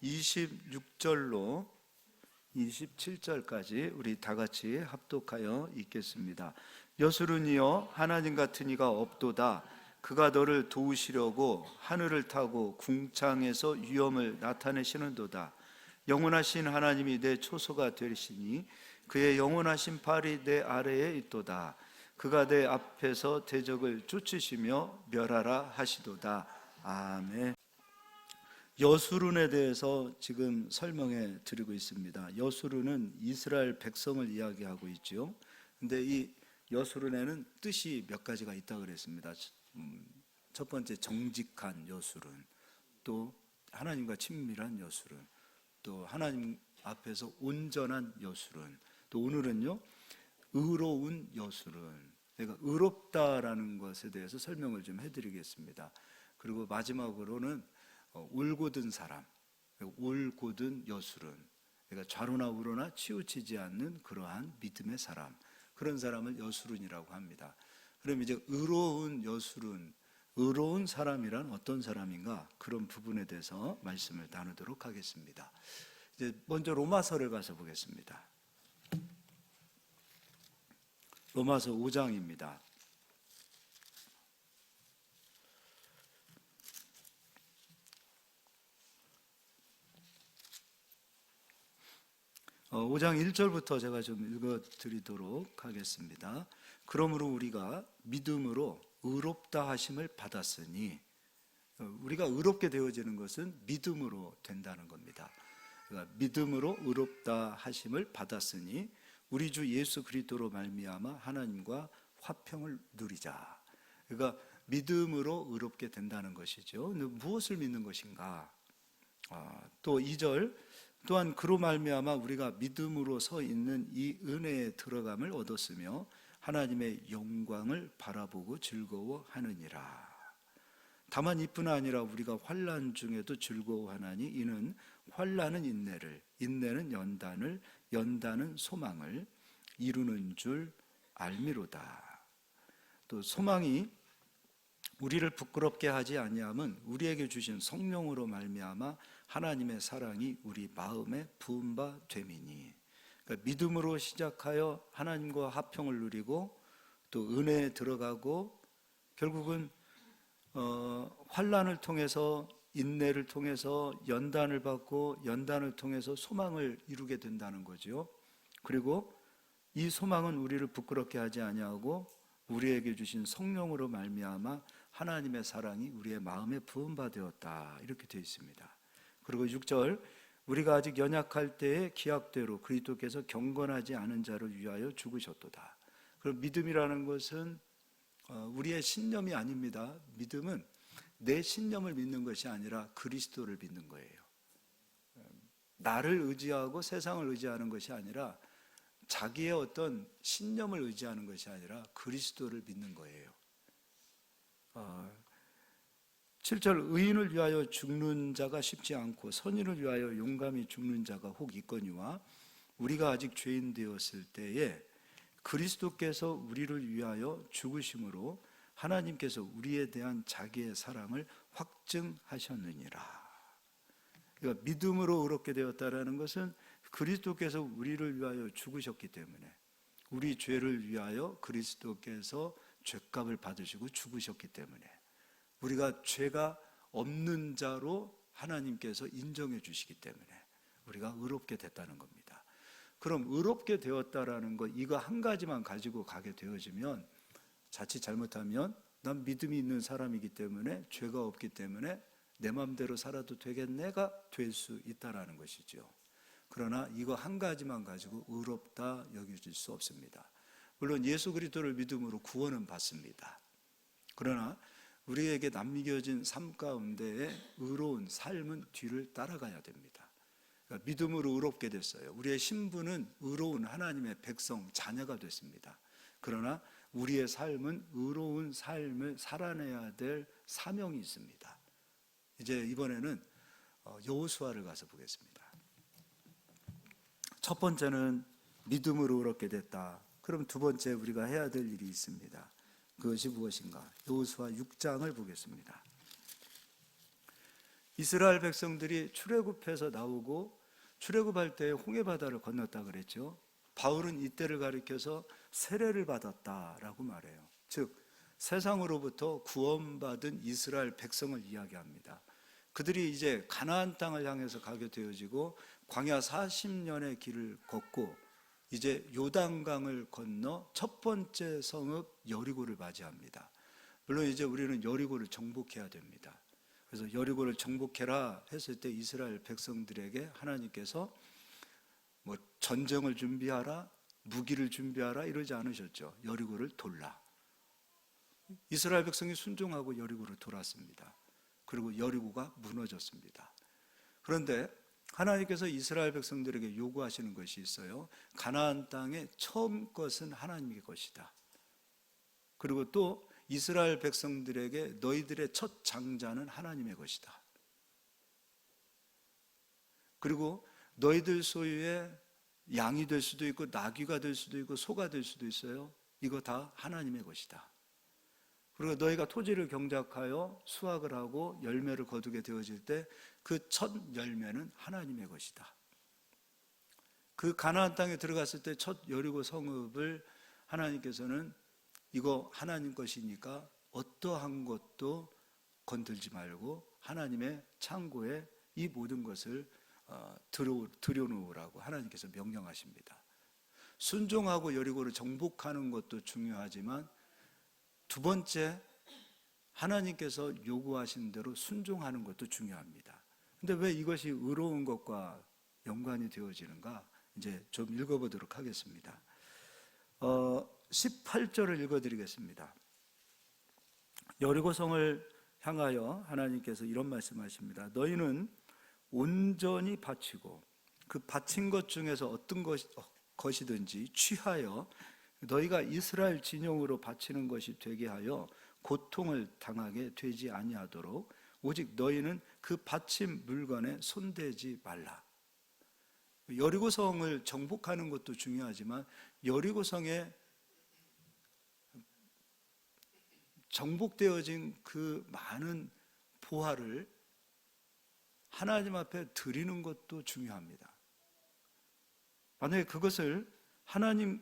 26절로 27절까지 우리 다 같이 합독하여 읽겠습니다. 여수르니여 하나님 같은 이가 없도다. 그가 너를 도우시려고 하늘을 타고 궁창에서 위엄을 나타내시는도다. 영원하신 하나님이 내 초소가 되시니 그의 영원하신 팔이 내 아래에 있도다. 그가 내 앞에서 대적을 쫓으시며 멸하라 하시도다. 아멘. 여수룬에 대해서 지금 설명해 드리고 있습니다. 여수룬은 이스라엘 백성을 이야기하고 있죠. 근데 이 여수룬에는 뜻이 몇 가지가 있다고 그랬습니다. 첫 번째 정직한 여수룬, 또 하나님과 친밀한 여수룬, 또 하나님 앞에서 온전한 여수룬, 또 오늘은요 의로운 여수룬. 그러니까 의롭다라는 것에 대해서 설명을 좀 해드리겠습니다. 그리고 마지막으로는 올곧은 사람, 올곧은 여수른, 그러니까 좌로나 우로나 치우치지 않는 그러한 믿음의 사람, 그런 사람을 여수른이라고 합니다. 그럼 이제 의로운 여수른, 의로운 사람이란 어떤 사람인가, 그런 부분에 대해서 말씀을 나누도록 하겠습니다. 이제 먼저 로마서를 가서 보겠습니다. 로마서 5장입니다. 5장 1절부터 제가 좀 읽어드리도록 하겠습니다. 그러므로 우리가 믿음으로 의롭다 하심을 받았으니, 우리가 의롭게 되어지는 것은 믿음으로 된다는 겁니다. 그러니까 믿음으로 의롭다 하심을 받았으니 우리 주 예수 그리스도로 말미암아 하나님과 화평을 누리자. 그러니까 믿음으로 의롭게 된다는 것이죠. 무엇을 믿는 것인가? 또 2절, 또한 그로 말미암아 우리가 믿음으로 서 있는 이 은혜에 들어감을 얻었으며 하나님의 영광을 바라보고 즐거워하느니라. 다만 이뿐 아니라 우리가 환난 중에도 즐거워하나니 이는 환난은 인내를, 인내는 연단을, 연단은 소망을 이루는 줄 알미로다. 또 소망이 우리를 부끄럽게 하지 아니함은 우리에게 주신 성령으로 말미암아 하나님의 사랑이 우리 마음에 부은 바 됨이니. 그러니까 믿음으로 시작하여 하나님과 화평을 누리고 또 은혜에 들어가고 결국은 환난을 통해서, 인내를 통해서 연단을 받고 연단을 통해서 소망을 이루게 된다는 거죠. 그리고 이 소망은 우리를 부끄럽게 하지 아니하고 우리에게 주신 성령으로 말미암아 하나님의 사랑이 우리의 마음에 부은 바 되었다, 이렇게 되어 있습니다. 그리고 6절, 우리가 아직 연약할 때에 기약대로 그리스도께서 경건하지 않은 자를 위하여 죽으셨도다. 그럼 믿음이라는 것은 우리의 신념이 아닙니다. 믿음은 내 신념을 믿는 것이 아니라 그리스도를 믿는 거예요. 나를 의지하고 세상을 의지하는 것이 아니라, 자기의 어떤 신념을 의지하는 것이 아니라 그리스도를 믿는 거예요. 7절, 의인을 위하여 죽는 자가 쉽지 않고 선인을 위하여 용감히 죽는 자가 혹 있거니와 우리가 아직 죄인 되었을 때에 그리스도께서 우리를 위하여 죽으심으로 하나님께서 우리에 대한 자기의 사랑을 확증하셨느니라. 그러니까 믿음으로 의롭게 되었다라는 것은 그리스도께서 우리를 위하여 죽으셨기 때문에, 우리 죄를 위하여 그리스도께서 죄값을 받으시고 죽으셨기 때문에 우리가 죄가 없는 자로 하나님께서 인정해 주시기 때문에 우리가 의롭게 됐다는 겁니다. 그럼 의롭게 되었다라는 것, 이거 한 가지만 가지고 가게 되어지면 자칫 잘못하면 난 믿음이 있는 사람이기 때문에, 죄가 없기 때문에 내 마음대로 살아도 되겠네가 될 수 있다라는 것이죠. 그러나 이거 한 가지만 가지고 의롭다 여겨질 수 없습니다. 물론 예수 그리스도를 믿음으로 구원은 받습니다. 그러나 우리에게 남겨진 삶 가운데에 의로운 삶은 뒤를 따라가야 됩니다. 그러니까 믿음으로 의롭게 됐어요. 우리의 신분은 의로운 하나님의 백성, 자녀가 됐습니다. 그러나 우리의 삶은 의로운 삶을 살아내야 될 사명이 있습니다. 이제 이번에는 여호수아를 가서 보겠습니다. 첫 번째는 믿음으로 의롭게 됐다. 그럼 두 번째 우리가 해야 될 일이 있습니다. 그것이 무엇인가? 여호수아 6장을 보겠습니다. 이스라엘 백성들이 출애굽해서 나오고 출애굽할 때 홍해 바다를 건넜다 그랬죠. 바울은 이때를 가리켜서 세례를 받았다라고 말해요. 즉 세상으로부터 구원받은 이스라엘 백성을 이야기합니다. 그들이 이제 가나안 땅을 향해서 가게 되어지고 광야 40년의 길을 걷고 이제 요단강을 건너 첫 번째 성읍 여리고를 맞이합니다. 물론 이제 우리는 여리고를 정복해야 됩니다. 그래서 여리고를 정복해라 했을 때 이스라엘 백성들에게 하나님께서 뭐 전쟁을 준비하라, 무기를 준비하라 이러지 않으셨죠. 여리고를 돌라. 이스라엘 백성이 순종하고 여리고를 돌았습니다. 그리고 여리고가 무너졌습니다. 그런데 하나님께서 이스라엘 백성들에게 요구하시는 것이 있어요. 가나안 땅의 처음 것은 하나님의 것이다. 그리고 또 이스라엘 백성들에게 너희들의 첫 장자는 하나님의 것이다. 그리고 너희들 소유의 양이 될 수도 있고 나귀가 될 수도 있고 소가 될 수도 있어요. 이거 다 하나님의 것이다. 그리고 너희가 토지를 경작하여 수확을 하고 열매를 거두게 되어질 때 그 첫 열매는 하나님의 것이다. 그 가나안 땅에 들어갔을 때 첫 여리고 성읍을 하나님께서는 이거 하나님 것이니까 어떠한 것도 건들지 말고 하나님의 창고에 이 모든 것을 들여놓으라고 하나님께서 명령하십니다. 순종하고 여리고를 정복하는 것도 중요하지만 두 번째 하나님께서 요구하신 대로 순종하는 것도 중요합니다. 근데 왜 이것이 의로운 것과 연관이 되어지는가? 이제 좀 읽어보도록 하겠습니다. 18절을 읽어드리겠습니다. 여리고성을 향하여 하나님께서 이런 말씀하십니다. 너희는 온전히 바치고 그 바친 것 중에서 어떤 것이든지 취하여 너희가 이스라엘 진영으로 바치는 것이 되게 하여 고통을 당하게 되지 아니하도록 오직 너희는 그 바친 물건에 손대지 말라. 여리고성을 정복하는 것도 중요하지만 여리고성에 정복되어진 그 많은 보화를 하나님 앞에 드리는 것도 중요합니다. 만약에 그것을 하나님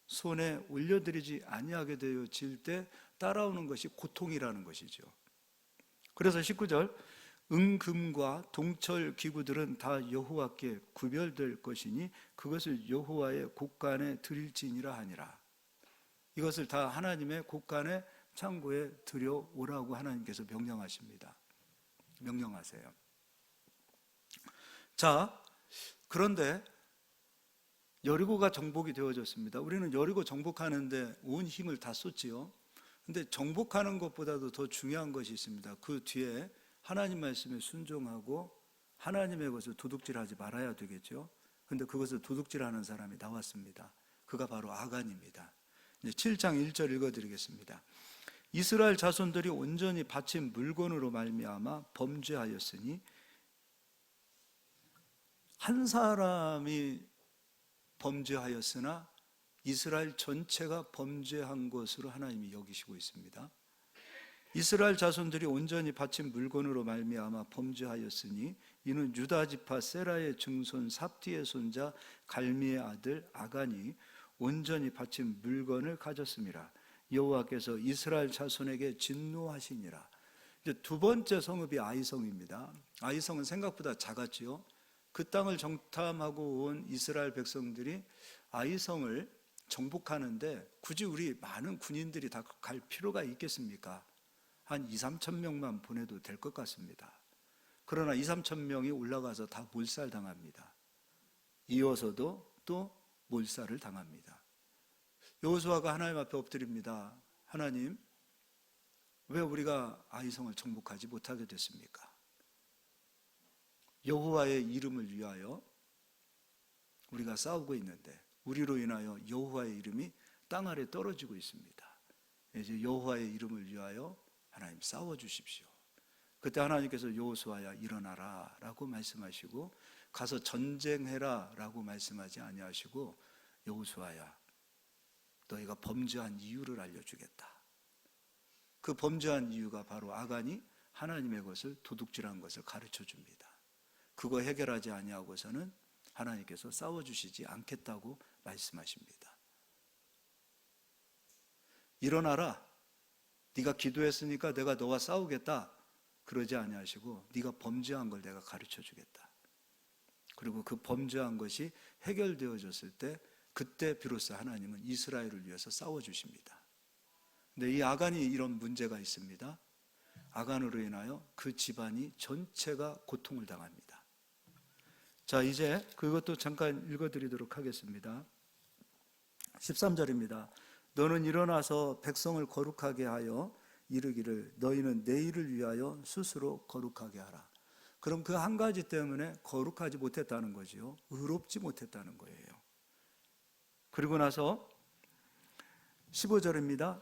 손에 올려드리지 아니하게 되어질 때 따라오는 것이 고통이라는 것이죠. 그래서 19절 은금과 동철 기구들은 다 여호와께 구별될 것이니 그것을 여호와의 곳간에 드릴지니라 하니라. 이것을 다 하나님의 곳간의 창고에 들여오라고 하나님께서 명령하십니다. 명령하세요. 자, 그런데 여리고가 정복이 되어졌습니다. 우리는 여리고 정복하는데 온 힘을 다 쏟지요. 근데 정복하는 것보다도 더 중요한 것이 있습니다. 그 뒤에 하나님 말씀에 순종하고 하나님의 것을 도둑질하지 말아야 되겠죠. 근데 그것을 도둑질하는 사람이 나왔습니다. 그가 바로 아간입니다. 이제 7장 1절 읽어드리겠습니다. 이스라엘 자손들이 온전히 바친 물건으로 말미암아 범죄하였으니 한 사람이 범죄하였으나 이스라엘 전체가 범죄한 것으로 하나님이 여기시고 있습니다. 이스라엘 자손들이 온전히 바친 물건으로 말미암아 범죄하였으니 이는 유다 지파 세라의 증손 삽디의 손자 갈미의 아들 아간이 온전히 바친 물건을 가졌음이라. 여호와께서 이스라엘 자손에게 진노하시니라. 이제 두 번째 성읍이 아이성입니다. 아이성은 생각보다 작았지요. 그 땅을 정탐하고 온 이스라엘 백성들이 아이성을 정복하는데 굳이 우리 많은 군인들이 다 갈 필요가 있겠습니까? 한 2-3천 명만 보내도 될 것 같습니다. 그러나 2-3천 명이 올라가서 다 몰살당합니다. 이어서도 또 몰살을 당합니다. 여호수아가 하나님 앞에 엎드립니다. 하나님, 왜 우리가 아이성을 정복하지 못하게 됐습니까? 여호와의 이름을 위하여 우리가 싸우고 있는데 우리로 인하여 여호와의 이름이 땅 아래 떨어지고 있습니다. 이제 여호와의 이름을 위하여 하나님 싸워주십시오. 그때 하나님께서 여호수아야 일어나라 라고 말씀하시고 가서 전쟁해라 라고 말씀하지 아니하시고 여호수아야 너희가 범죄한 이유를 알려주겠다. 그 범죄한 이유가 바로 아간이 하나님의 것을 도둑질한 것을 가르쳐 줍니다. 그거 해결하지 아니하고서는 하나님께서 싸워주시지 않겠다고 말씀하십니다. 일어나라. 네가 기도했으니까 내가 너와 싸우겠다. 그러지 아니하시고 네가 범죄한 걸 내가 가르쳐 주겠다. 그리고 그 범죄한 것이 해결되어졌을 때 그때 비로소 하나님은 이스라엘을 위해서 싸워주십니다. 근데 이 아간이 이런 문제가 있습니다. 아간으로 인하여 그 집안이 전체가 고통을 당합니다. 자, 이제 그것도 잠깐 읽어드리도록 하겠습니다. 13절입니다. 너는 일어나서 백성을 거룩하게 하여 이르기를 너희는 내일을 위하여 스스로 거룩하게 하라. 그럼 그 한 가지 때문에 거룩하지 못했다는 거지요. 의롭지 못했다는 거예요. 그리고 나서 15절입니다.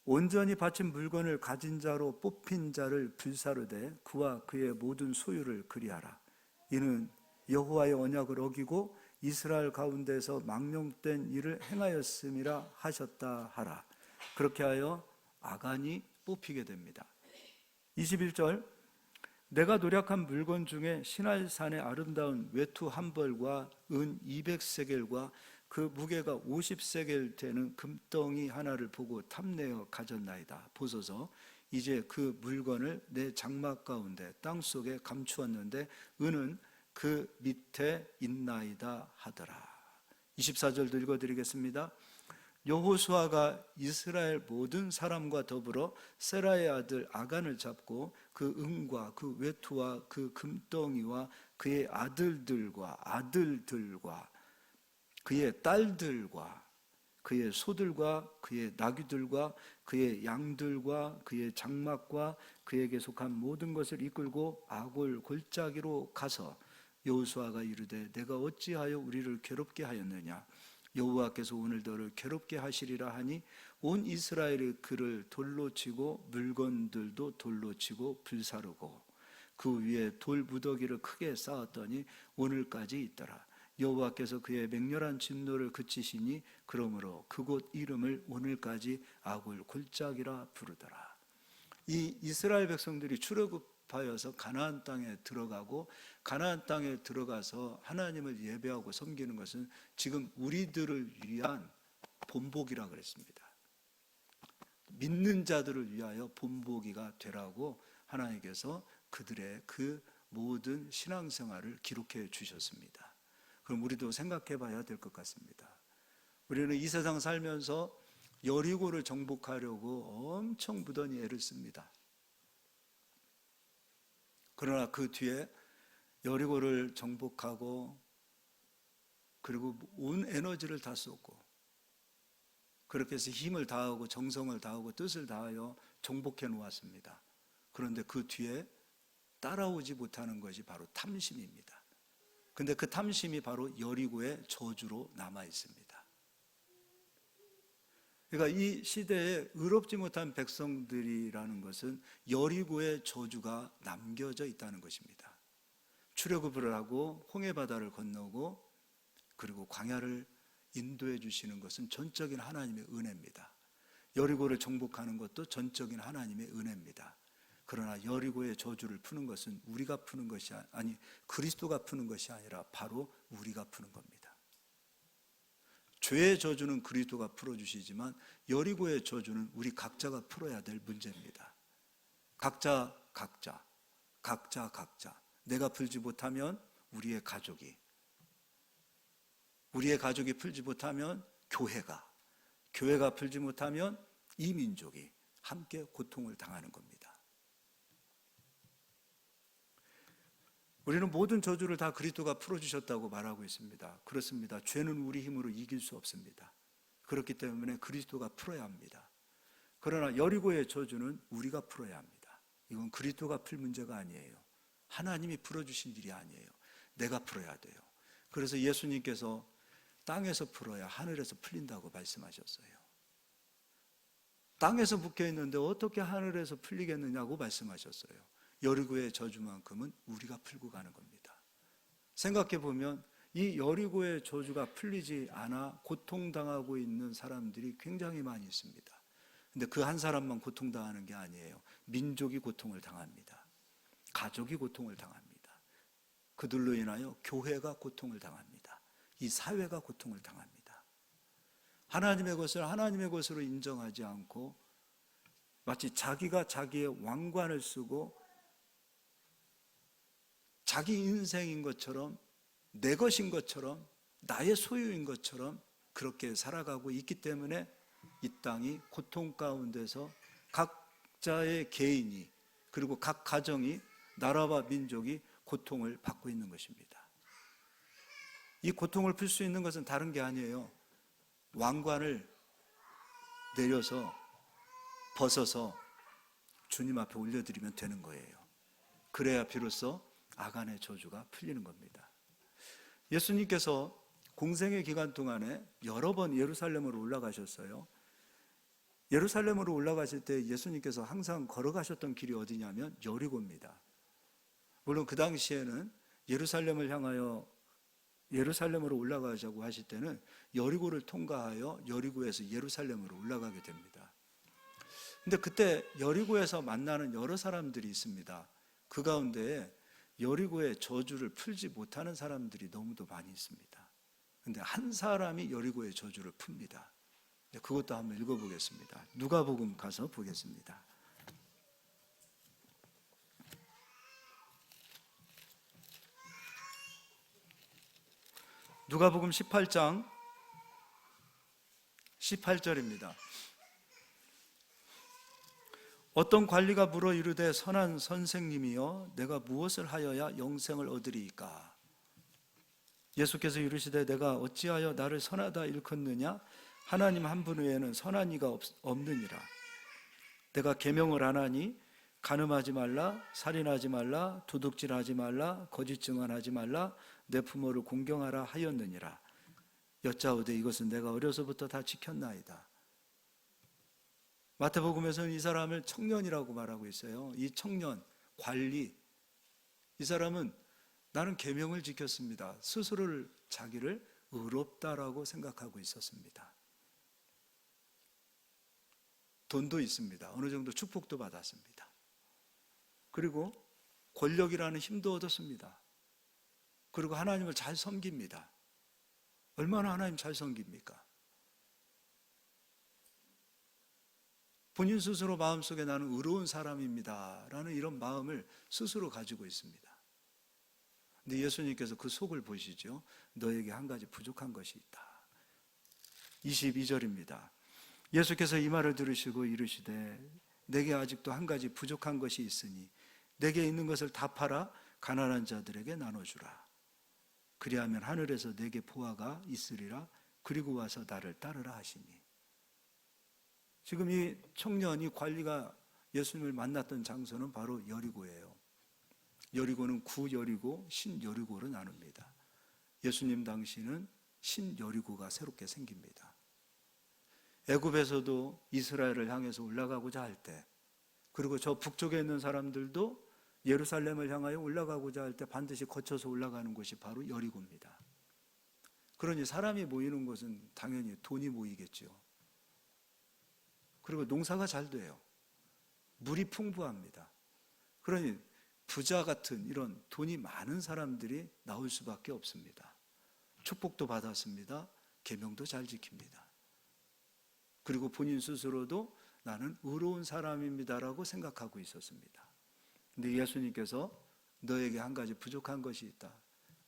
온전히 바친 물건을 가진 자로 뽑힌 자를 불사르되 그와 그의 모든 소유를 그리하라. 이는 여호와의 언약을 어기고 이스라엘 가운데서 망령된 일을 행하였음이라 하셨다 하라. 그렇게 하여 아간이 뽑히게 됩니다. 21절 내가 노력한 물건 중에 시날산의 아름다운 외투 한 벌과 은 200세겔과 그 무게가 50세겔 되는 금덩이 하나를 보고 탐내어 가졌나이다. 보소서 이제 그 물건을 내 장막 가운데 땅속에 감추었는데 은은 그 밑에 있나이다 하더라. 24절도 읽어드리겠습니다. 여호수아가 이스라엘 모든 사람과 더불어 세라의 아들 아간을 잡고 그 은과 그 외투와 그 금덩이와 그의 아들들과 그의 딸들과 그의 소들과 그의 나귀들과 그의 양들과 그의 장막과 그에게 속한 모든 것을 이끌고 아골 골짜기로 가서 여호수아가 이르되 내가 어찌하여 우리를 괴롭게 하였느냐 여호와께서 오늘 너를 괴롭게 하시리라 하니 온 이스라엘이 그를 돌로 치고 물건들도 돌로 치고 불사르고 그 위에 돌 무더기를 크게 쌓았더니 오늘까지 있더라. 여호와께서 그의 맹렬한 진노를 그치시니 그러므로 그곳 이름을 오늘까지 아골 골짜기라 부르더라. 이 이스라엘 백성들이 출애굽하여서 가나안 땅에 들어가고 가나안 땅에 들어가서 하나님을 예배하고 섬기는 것은 지금 우리들을 위한 본보기라 그랬습니다. 믿는 자들을 위하여 본보기가 되라고 하나님께서 그들의 그 모든 신앙생활을 기록해 주셨습니다. 그럼 우리도 생각해 봐야 될 것 같습니다. 우리는 이 세상 살면서 여리고를 정복하려고 엄청 무던히 애를 씁니다. 그러나 그 뒤에 여리고를 정복하고 그리고 온 에너지를 다 쏟고 그렇게 해서 힘을 다하고 정성을 다하고 뜻을 다하여 정복해 놓았습니다. 그런데 그 뒤에 따라오지 못하는 것이 바로 탐심입니다. 근데 그 탐심이 바로 여리고의 저주로 남아 있습니다. 그러니까 이 시대에 의롭지 못한 백성들이라는 것은 여리고의 저주가 남겨져 있다는 것입니다. 출애굽을 하고 홍해 바다를 건너고 그리고 광야를 인도해 주시는 것은 전적인 하나님의 은혜입니다. 여리고를 정복하는 것도 전적인 하나님의 은혜입니다. 그러나 여리고의 저주를 푸는 것은 우리가 푸는 것이 아니 그리스도가 푸는 것이 아니라 바로 우리가 푸는 겁니다. 죄의 저주는 그리스도가 풀어주시지만 여리고의 저주는 우리 각자가 풀어야 될 문제입니다. 각자 내가 풀지 못하면 우리의 가족이 풀지 못하면 교회가 풀지 못하면 이 민족이 함께 고통을 당하는 겁니다. 우리는 모든 저주를 다 그리스도가 풀어주셨다고 말하고 있습니다. 그렇습니다. 죄는 우리 힘으로 이길 수 없습니다. 그렇기 때문에 그리스도가 풀어야 합니다. 그러나 여리고의 저주는 우리가 풀어야 합니다. 이건 그리스도가 풀 문제가 아니에요. 하나님이 풀어주신 일이 아니에요. 내가 풀어야 돼요. 그래서 예수님께서 땅에서 풀어야 하늘에서 풀린다고 말씀하셨어요. 땅에서 묶여있는데 어떻게 하늘에서 풀리겠느냐고 말씀하셨어요. 여리고의 저주만큼은 우리가 풀고 가는 겁니다. 생각해 보면 이 여리고의 저주가 풀리지 않아 고통당하고 있는 사람들이 굉장히 많이 있습니다. 근데 그 한 사람만 고통당하는 게 아니에요. 민족이 고통을 당합니다. 가족이 고통을 당합니다. 그들로 인하여 교회가 고통을 당합니다. 이 사회가 고통을 당합니다. 하나님의 것을 하나님의 것으로 인정하지 않고 마치 자기가 자기의 왕관을 쓰고 자기 인생인 것처럼, 내 것인 것처럼, 나의 소유인 것처럼 그렇게 살아가고 있기 때문에 이 땅이 고통 가운데서 각자의 개인이, 그리고 각 가정이, 나라와 민족이 고통을 받고 있는 것입니다. 이 고통을 풀 수 있는 것은 다른 게 아니에요. 왕관을 내려서 벗어서 주님 앞에 올려드리면 되는 거예요. 그래야 비로소 아간의 저주가 풀리는 겁니다. 예수님께서 공생의 기간 동안에 여러 번 예루살렘으로 올라가셨어요. 예루살렘으로 올라가실 때 예수님께서 항상 걸어가셨던 길이 어디냐면 여리고입니다. 물론 그 당시에는 예루살렘을 향하여 예루살렘으로 올라가자고 하실 때는 여리고를 통과하여 여리고에서 예루살렘으로 올라가게 됩니다. 근데 그때 여리고에서 만나는 여러 사람들이 있습니다. 그 가운데 여리고의 저주를 풀지 못하는 사람들이 너무도 많이 있습니다. 근데 한 사람이 여리고의 저주를 풉니다. 그것도 한번 읽어보겠습니다. 누가복음 가서 보겠습니다. 누가복음 18장 18절입니다. 어떤 관리가 물어 이르되 선한 선생님이여 내가 무엇을 하여야 영생을 얻으리이까? 예수께서 이르시되 내가 어찌하여 나를 선하다 일컫느냐? 하나님 한 분 외에는 선한 이가 없느니라. 내가 계명을 안 하니 간음하지 말라, 살인하지 말라, 도둑질하지 말라, 거짓 증언하지 말라, 내 부모를 공경하라 하였느니라. 여짜오되 이것은 내가 어려서부터 다 지켰나이다. 마태복음에서는 이 사람을 청년이라고 말하고 있어요. 이 청년, 관리, 이 사람은 나는 계명을 지켰습니다. 스스로를 자기를 의롭다라고 생각하고 있었습니다. 돈도 있습니다. 어느 정도 축복도 받았습니다. 그리고 권력이라는 힘도 얻었습니다. 그리고 하나님을 잘 섬깁니다. 얼마나 하나님 잘 섬깁니까? 본인 스스로 마음속에 나는 의로운 사람입니다 라는 이런 마음을 스스로 가지고 있습니다. 근데 예수님께서 그 속을 보시죠. 너에게 한 가지 부족한 것이 있다. 22절입니다. 예수께서 이 말을 들으시고 이르시되 내게 아직도 한 가지 부족한 것이 있으니 내게 있는 것을 다 팔아 가난한 자들에게 나눠주라. 그리하면 하늘에서 내게 보화가 있으리라. 그리고 와서 나를 따르라 하시니. 지금 이 청년이 관리가 예수님을 만났던 장소는 바로 여리고예요. 여리고는 구여리고 신여리고로 나눕니다. 예수님 당시는 신여리고가 새롭게 생깁니다. 애굽에서도 이스라엘을 향해서 올라가고자 할 때, 그리고 저 북쪽에 있는 사람들도 예루살렘을 향하여 올라가고자 할 때 반드시 거쳐서 올라가는 곳이 바로 여리고입니다. 그러니 사람이 모이는 곳은 당연히 돈이 모이겠죠. 그리고 농사가 잘 돼요. 물이 풍부합니다. 그러니 부자 같은 이런 돈이 많은 사람들이 나올 수밖에 없습니다. 축복도 받았습니다. 계명도 잘 지킵니다. 그리고 본인 스스로도 나는 의로운 사람입니다라고 생각하고 있었습니다. 근데 예수님께서 너에게 한 가지 부족한 것이 있다.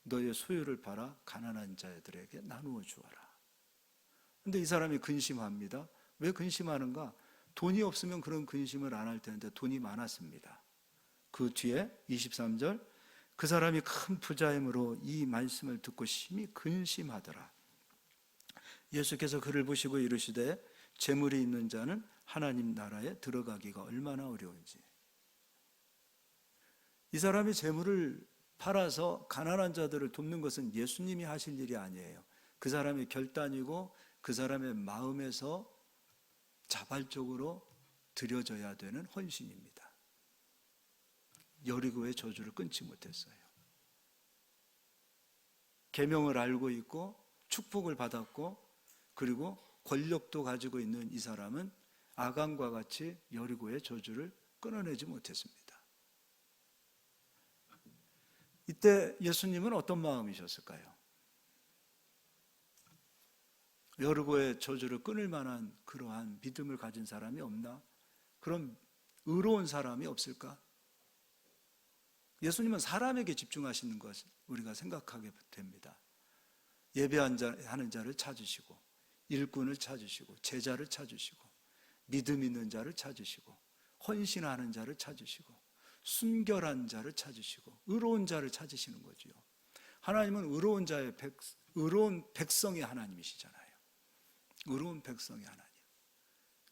너의 소유를 팔아 가난한 자들에게 나누어 주어라. 근데 이 사람이 근심합니다. 왜 근심하는가? 돈이 없으면 그런 근심을 안 할 텐데 돈이 많았습니다. 그 뒤에 23절, 그 사람이 큰 부자이므로 이 말씀을 듣고 심히 근심하더라. 예수께서 그를 보시고 이르시되 재물이 있는 자는 하나님 나라에 들어가기가 얼마나 어려운지. 이 사람이 재물을 팔아서 가난한 자들을 돕는 것은 예수님이 하실 일이 아니에요. 그 사람의 결단이고 그 사람의 마음에서 자발적으로 드려져야 되는 헌신입니다. 여리고의 저주를 끊지 못했어요. 계명을 알고 있고 축복을 받았고 그리고 권력도 가지고 있는 이 사람은 아간과 같이 여리고의 저주를 끊어내지 못했습니다. 이때 예수님은 어떤 마음이셨을까요? 여리고의 저주를 끊을 만한 그러한 믿음을 가진 사람이 없나? 그런 의로운 사람이 없을까? 예수님은 사람에게 집중하시는 것 우리가 생각하게 됩니다. 예배하는 자를 찾으시고, 일꾼을 찾으시고, 제자를 찾으시고, 믿음 있는 자를 찾으시고, 헌신하는 자를 찾으시고, 순결한 자를 찾으시고, 의로운 자를 찾으시는 거지요. 하나님은 의로운 백성의 하나님이시잖아요. 의로운 백성의 하나님.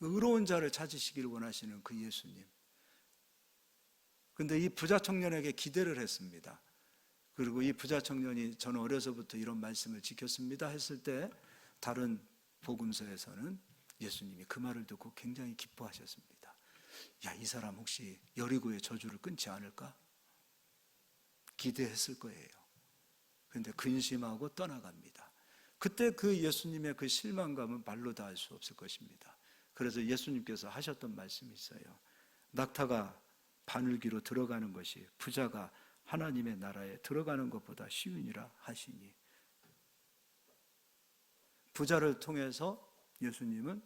의로운 자를 찾으시기를 원하시는 그 예수님. 근데 이 부자 청년에게 기대를 했습니다. 그리고 이 부자 청년이 저는 어려서부터 이런 말씀을 지켰습니다 했을 때 다른 복음서에서는 예수님이 그 말을 듣고 굉장히 기뻐하셨습니다. 야, 이 사람 혹시 여리고의 저주를 끊지 않을까? 기대했을 거예요. 그런데 근심하고 떠나갑니다. 그때 그 예수님의 그 실망감은 말로 다 할 수 없을 것입니다. 그래서 예수님께서 하셨던 말씀이 있어요. 낙타가 바늘귀로 들어가는 것이 부자가 하나님의 나라에 들어가는 것보다 쉬우니라 하시니, 부자를 통해서 예수님은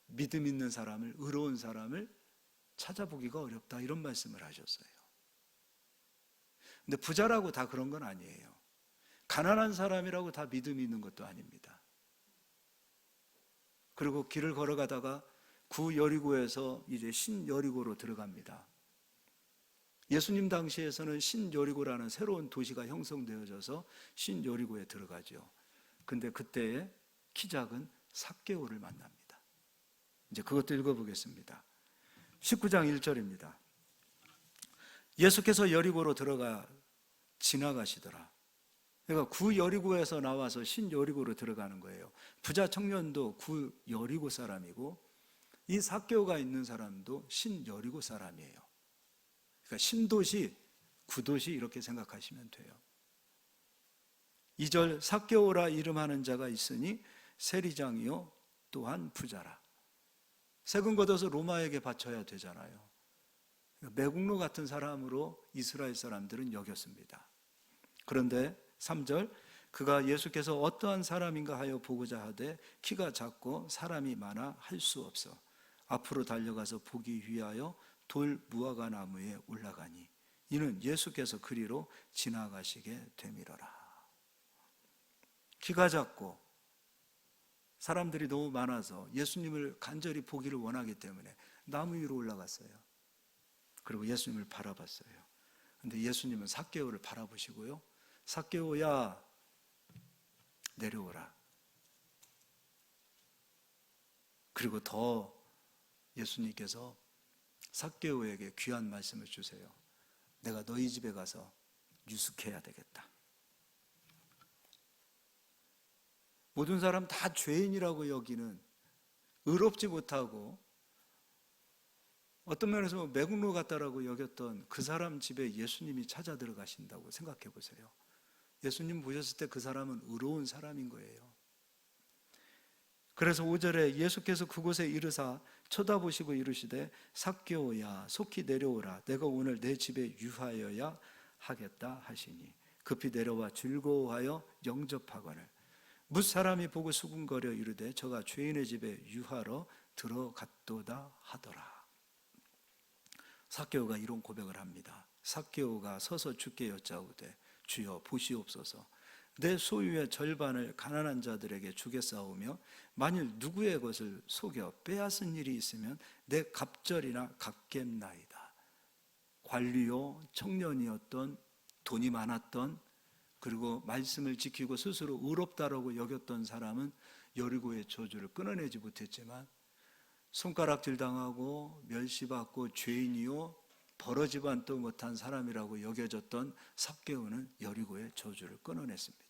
믿음 있는 사람을, 의로운 사람을 찾아보기가 어렵다, 이런 말씀을 하셨어요. 근데 부자라고 다 그런 건 아니에요. 가난한 사람이라고 다 믿음이 있는 것도 아닙니다. 그리고 길을 걸어가다가 구여리고에서 이제 신여리고로 들어갑니다. 예수님 당시에서는 신여리고라는 새로운 도시가 형성되어져서 신여리고에 들어가죠. 근데 그때에 키 작은 삭개오를 만납니다. 이제 그것도 읽어보겠습니다. 19장 1절입니다. 예수께서 여리고로 들어가 지나가시더라. 그러니까 구여리고에서 나와서 신여리고로 들어가는 거예요. 부자 청년도 구여리고 사람이고 이 삭개오가 있는 사람도 신여리고 사람이에요. 그러니까 신도시, 구도시 이렇게 생각하시면 돼요. 2절, 삭개오라 이름하는 자가 있으니 세리장이요 또한 부자라. 세금 걷어서 로마에게 바쳐야 되잖아요. 매국노 같은 사람으로 이스라엘 사람들은 여겼습니다. 그런데 3절, 그가 예수께서 어떠한 사람인가 하여 보고자 하되 키가 작고 사람이 많아 할 수 없어 앞으로 달려가서 보기 위하여 돌 무화과 나무에 올라가니 이는 예수께서 그리로 지나가시게 되밀어라. 키가 작고 사람들이 너무 많아서 예수님을 간절히 보기를 원하기 때문에 나무 위로 올라갔어요. 그리고 예수님을 바라봤어요. 근데 예수님은 삭개오를 바라보시고요, 삭개오야 내려오라. 그리고 더 예수님께서 삭개오에게 귀한 말씀을 주세요. 내가 너희 집에 가서 유숙해야 되겠다. 모든 사람 다 죄인이라고 여기는, 의롭지 못하고 어떤 면에서 매국노 같다라고 여겼던 그 사람 집에 예수님이 찾아 들어가신다고 생각해 보세요. 예수님 보셨을 때 그 사람은 의로운 사람인 거예요. 그래서 5절에 예수께서 그곳에 이르사 쳐다보시고 이르시되 삭개오야 속히 내려오라. 내가 오늘 내 집에 유하여야 하겠다 하시니 급히 내려와 즐거워하여 영접하거늘 뭇사람이 보고 수군거려 이르되 저가 죄인의 집에 유하러 들어갔도다 하더라. 삭개오가 이런 고백을 합니다. 삭개오가 서서 주께 여짜오되 주여 보시옵소서. 내 소유의 절반을 가난한 자들에게 주겠사오며 만일 누구의 것을 속여 빼앗은 일이 있으면 내 갑절이나 갚겠나이다. 관리요 청년이었던, 돈이 많았던, 그리고 말씀을 지키고 스스로 의롭다라고 여겼던 사람은 여리고의 저주를 끊어내지 못했지만 손가락질 당하고 멸시받고 죄인이요 벌어지반도 못한 사람이라고 여겨졌던 삭개오는 여리고의 저주를 끊어냈습니다.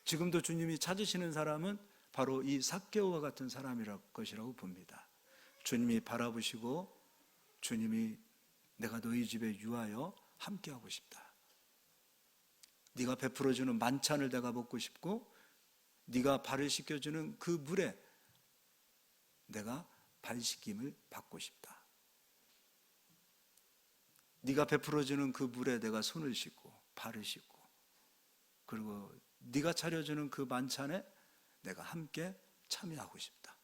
지금도 주님이 찾으시는 사람은 바로 이 삭개오와 같은 사람이라고 것이라고 봅니다. 주님이 바라보시고 주님이 내가 너희 집에 유하여 함께하고 싶다. 네가 베풀어주는 만찬을 내가 먹고 싶고 네가 발을 씻겨주는 그 물에 내가 발 씻김을 받고 싶다. 네가 베풀어주는 그 물에 내가 손을 씻고 발을 씻고, 그리고 네가 차려주는 그 만찬에 내가 함께 참여하고 싶다.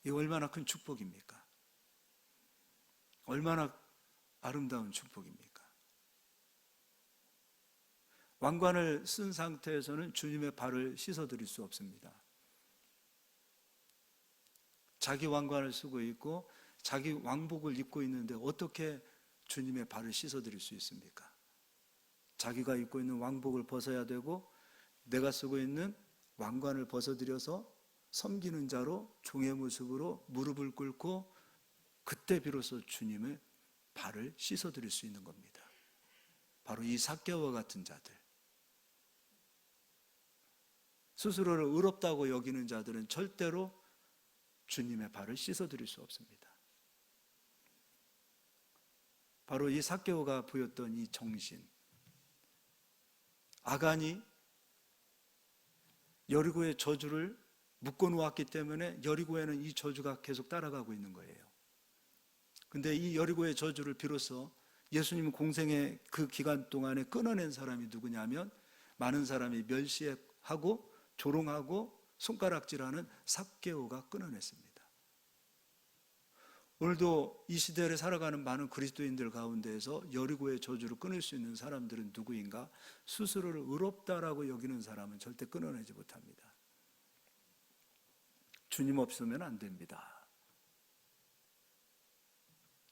이 얼마나 큰 축복입니까? 얼마나 아름다운 축복입니까? 왕관을 쓴 상태에서는 주님의 발을 씻어드릴 수 없습니다. 자기 왕관을 쓰고 있고 자기 왕복을 입고 있는데 어떻게 주님의 발을 씻어드릴 수 있습니까? 자기가 입고 있는 왕복을 벗어야 되고 내가 쓰고 있는 왕관을 벗어들여서 섬기는 자로 종의 모습으로 무릎을 꿇고 그때 비로소 주님의 발을 씻어드릴 수 있는 겁니다. 바로 이 삭개오와 같은 자들, 스스로를 의롭다고 여기는 자들은 절대로 주님의 발을 씻어드릴 수 없습니다. 바로 이 삭개오가 보였던 이 정신, 아간이 여리고의 저주를 묶어놓았기 때문에 여리고에는 이 저주가 계속 따라가고 있는 거예요. 근데 이 여리고의 저주를 비로소 예수님 공생의 그 기간 동안에 끊어낸 사람이 누구냐면 많은 사람이 멸시하고 조롱하고 손가락질하는 삭개오가 끊어냈습니다. 오늘도 이 시대를 살아가는 많은 그리스도인들 가운데에서 여리고의 저주를 끊을 수 있는 사람들은 누구인가? 스스로를 의롭다라고 여기는 사람은 절대 끊어내지 못합니다. 주님 없으면 안 됩니다.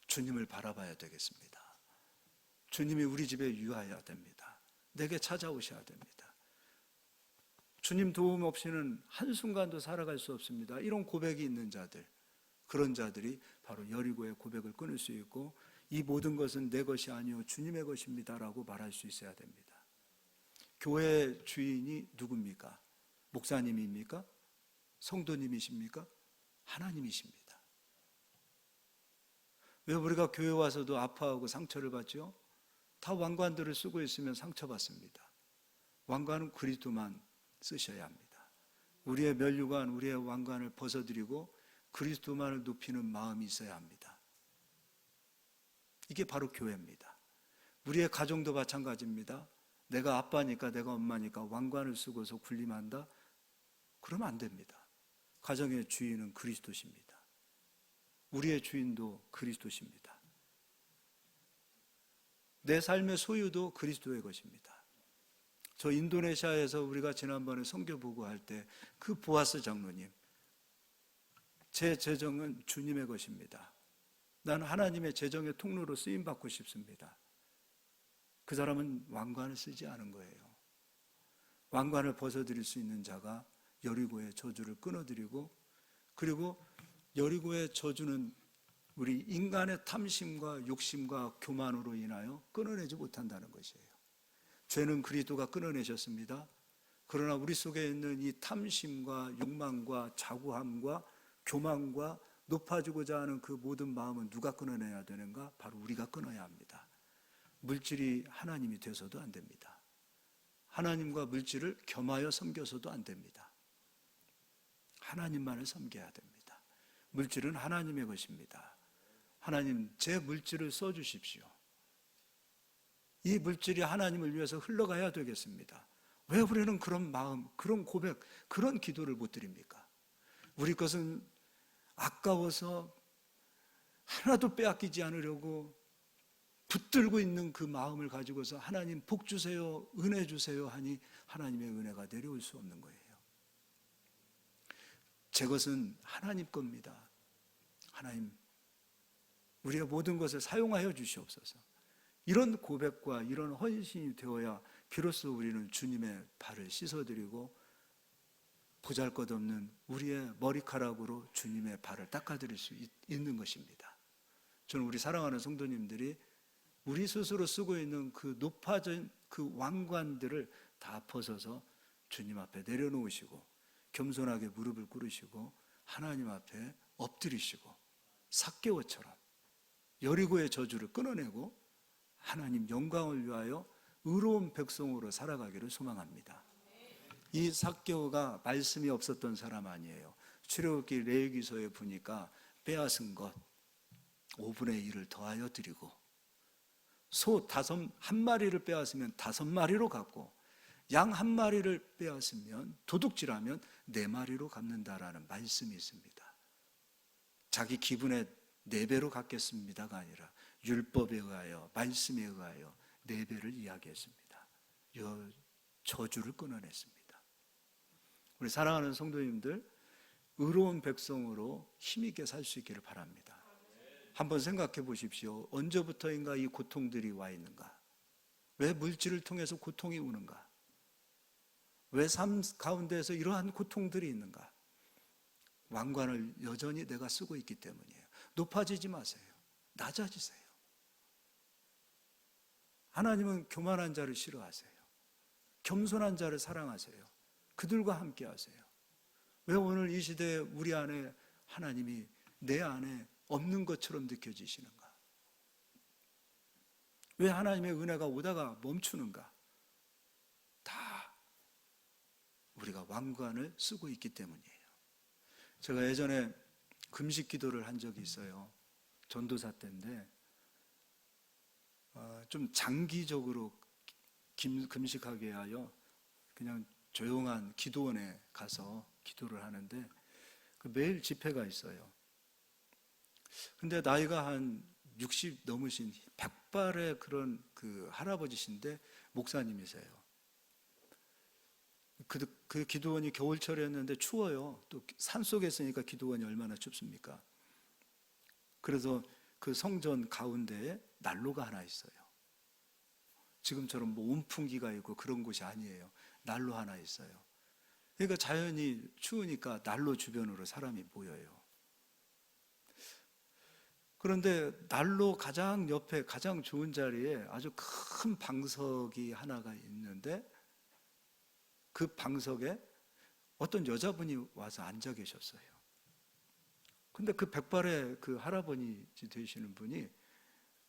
주님을 바라봐야 되겠습니다. 주님이 우리 집에 유하여야 됩니다. 내게 찾아오셔야 됩니다. 주님 도움 없이는 한순간도 살아갈 수 없습니다. 이런 고백이 있는 자들, 그런 자들이 바로 여리고의 고백을 끊을 수 있고 이 모든 것은 내 것이 아니요 주님의 것입니다라고 말할 수 있어야 됩니다. 교회의 주인이 누굽니까? 목사님입니까? 성도님이십니까? 하나님이십니다. 왜 우리가 교회 와서도 아파하고 상처를 받죠? 다 왕관들을 쓰고 있으면 상처받습니다. 왕관은 그리스도만 쓰셔야 합니다. 우리의 면류관, 우리의 왕관을 벗어드리고 그리스도만을 높이는 마음이 있어야 합니다. 이게 바로 교회입니다. 우리의 가정도 마찬가지입니다. 내가 아빠니까 내가 엄마니까 왕관을 쓰고서 군림한다? 그러면 안 됩니다. 가정의 주인은 그리스도십니다. 우리의 주인도 그리스도십니다. 내 삶의 소유도 그리스도의 것입니다. 저 인도네시아에서 우리가 지난번에 선교 보고할 때 그 보아스 장로님, 제 재정은 주님의 것입니다. 나는 하나님의 재정의 통로로 쓰임받고 싶습니다. 그 사람은 왕관을 쓰지 않은 거예요. 왕관을 벗어드릴 수 있는 자가 여리고의 저주를 끊어드리고, 그리고 여리고의 저주는 우리 인간의 탐심과 욕심과 교만으로 인하여 끊어내지 못한다는 것이에요. 죄는 그리스도가 끊어내셨습니다. 그러나 우리 속에 있는 이 탐심과 욕망과 자구함과 교만과 높아지고자 하는 그 모든 마음은 누가 끊어내야 되는가? 바로 우리가 끊어야 합니다. 물질이 하나님이 돼서도 안 됩니다. 하나님과 물질을 겸하여 섬겨서도 안 됩니다. 하나님만을 섬겨야 됩니다. 물질은 하나님의 것입니다. 하나님, 제 물질을 써주십시오. 이 물질이 하나님을 위해서 흘러가야 되겠습니다. 왜 우리는 그런 마음, 그런 고백, 그런 기도를 못 드립니까? 우리 것은 아까워서 하나도 빼앗기지 않으려고 붙들고 있는 그 마음을 가지고서 하나님 복 주세요, 은혜 주세요 하니 하나님의 은혜가 내려올 수 없는 거예요. 제 것은 하나님 겁니다. 하나님, 우리의 모든 것을 사용하여 주시옵소서. 이런 고백과 이런 헌신이 되어야 비로소 우리는 주님의 발을 씻어드리고 보잘것없는 우리의 머리카락으로 주님의 발을 닦아드릴 수 있는 것입니다. 저는 우리 사랑하는 성도님들이 우리 스스로 쓰고 있는 그 높아진 그 왕관들을 다 벗어서 주님 앞에 내려놓으시고 겸손하게 무릎을 꿇으시고 하나님 앞에 엎드리시고 삭개오처럼 여리고의 저주를 끊어내고 하나님 영광을 위하여 의로운 백성으로 살아가기를 소망합니다. 이 삭개오가 말씀이 없었던 사람 아니에요. 출애굽기 레위기서에 보니까 빼앗은 것 5분의 1을 더하여 드리고, 소 한 마리를 빼앗으면 5마리로 갚고, 양 1마리를 빼앗으면 도둑질하면 4마리로 갚는다라는 말씀이 있습니다. 자기 기분에 4배로 갚겠습니다가 아니라 율법에 의하여, 말씀에 의하여 4배를 이야기했습니다. 저주를 끊어냈습니다. 우리 사랑하는 성도님들, 의로운 백성으로 힘있게 살 수 있기를 바랍니다. 한번 생각해 보십시오. 언제부터인가 이 고통들이 와 있는가? 왜 물질을 통해서 고통이 오는가? 왜 삶 가운데에서 이러한 고통들이 있는가? 왕관을 여전히 내가 쓰고 있기 때문이에요. 높아지지 마세요. 낮아지세요. 하나님은 교만한 자를 싫어하세요. 겸손한 자를 사랑하세요. 그들과 함께 하세요. 왜 오늘 이 시대에 우리 안에 하나님이 내 안에 없는 것처럼 느껴지시는가? 왜 하나님의 은혜가 오다가 멈추는가? 다 우리가 왕관을 쓰고 있기 때문이에요. 제가 예전에 금식 기도를 한 적이 있어요. 전도사 때인데 좀 장기적으로 금식하게 하여 그냥 조용한 기도원에 가서 기도를 하는데 매일 집회가 있어요. 근데 나이가 한 60 넘으신 백발의 그런 그 할아버지신데 목사님이세요. 그 기도원이 겨울철이었는데 추워요. 또 산속에 있으니까 기도원이 얼마나 춥습니까? 그래서 그 성전 가운데에 난로가 하나 있어요. 지금처럼 뭐 온풍기가 있고 그런 곳이 아니에요. 난로 하나 있어요. 그러니까 자연이 추우니까 난로 주변으로 사람이 모여요. 그런데 난로 가장 옆에 가장 좋은 자리에 아주 큰 방석이 하나가 있는데 그 방석에 어떤 여자분이 와서 앉아 계셨어요. 근데 그 백발의 그 할아버지 되시는 분이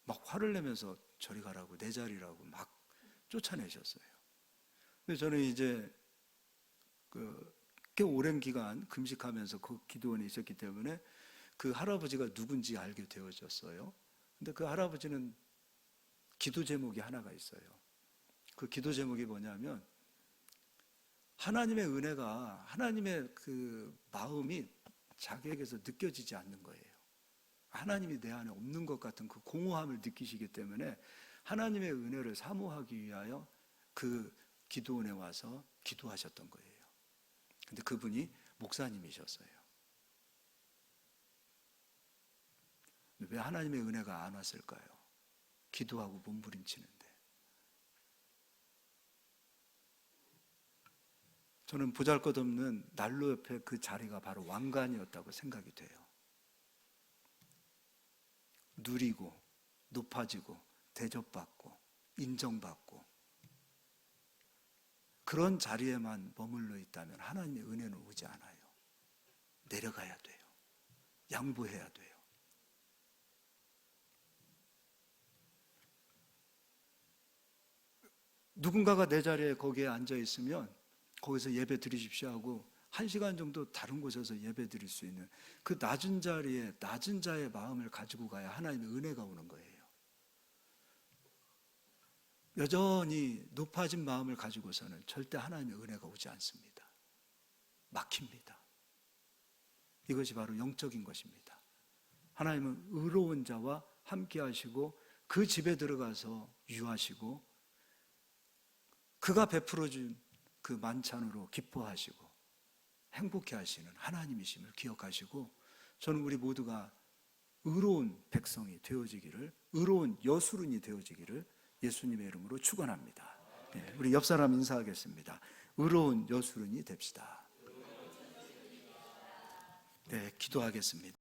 막 화를 내면서 저리 가라고, 내 자리라고 막 쫓아내셨어요. 근데 저는 이제 꽤 오랜 기간 금식하면서 그 기도원에 있었기 때문에 그 할아버지가 누군지 알게 되어졌어요. 근데 그 할아버지는 기도 제목이 하나가 있어요. 그 기도 제목이 뭐냐면 하나님의 은혜가, 하나님의 그 마음이 자기에게서 느껴지지 않는 거예요. 하나님이 내 안에 없는 것 같은 그 공허함을 느끼시기 때문에 하나님의 은혜를 사모하기 위하여 그 기도원에 와서 기도하셨던 거예요. 근데 그분이 목사님이셨어요. 왜 하나님의 은혜가 안 왔을까요? 기도하고 몸부림치는데. 저는 보잘것없는 난로 옆에 그 자리가 바로 왕관이었다고 생각이 돼요. 누리고 높아지고 대접받고 인정받고 그런 자리에만 머물러 있다면 하나님의 은혜는 오지 않아요. 내려가야 돼요. 양보해야 돼요. 누군가가 내 자리에 거기에 앉아 있으면 거기서 예배 드리십시오 하고 1시간 정도 다른 곳에서 예배 드릴 수 있는 그 낮은 자리에 낮은 자의 마음을 가지고 가야 하나님의 은혜가 오는 거예요. 여전히 높아진 마음을 가지고서는 절대 하나님의 은혜가 오지 않습니다. 막힙니다. 이것이 바로 영적인 것입니다. 하나님은 의로운 자와 함께 하시고 그 집에 들어가서 유하시고 그가 베풀어 준 그 만찬으로 기뻐하시고 행복해 하시는 하나님이심을 기억하시고 저는 우리 모두가 의로운 백성이 되어지기를, 의로운 여수run이 되어지기를 예수님의 이름으로 축원합니다. 네, 우리 옆 사람 인사하겠습니다. 의로운 여수run이 됩시다. 네, 기도하겠습니다.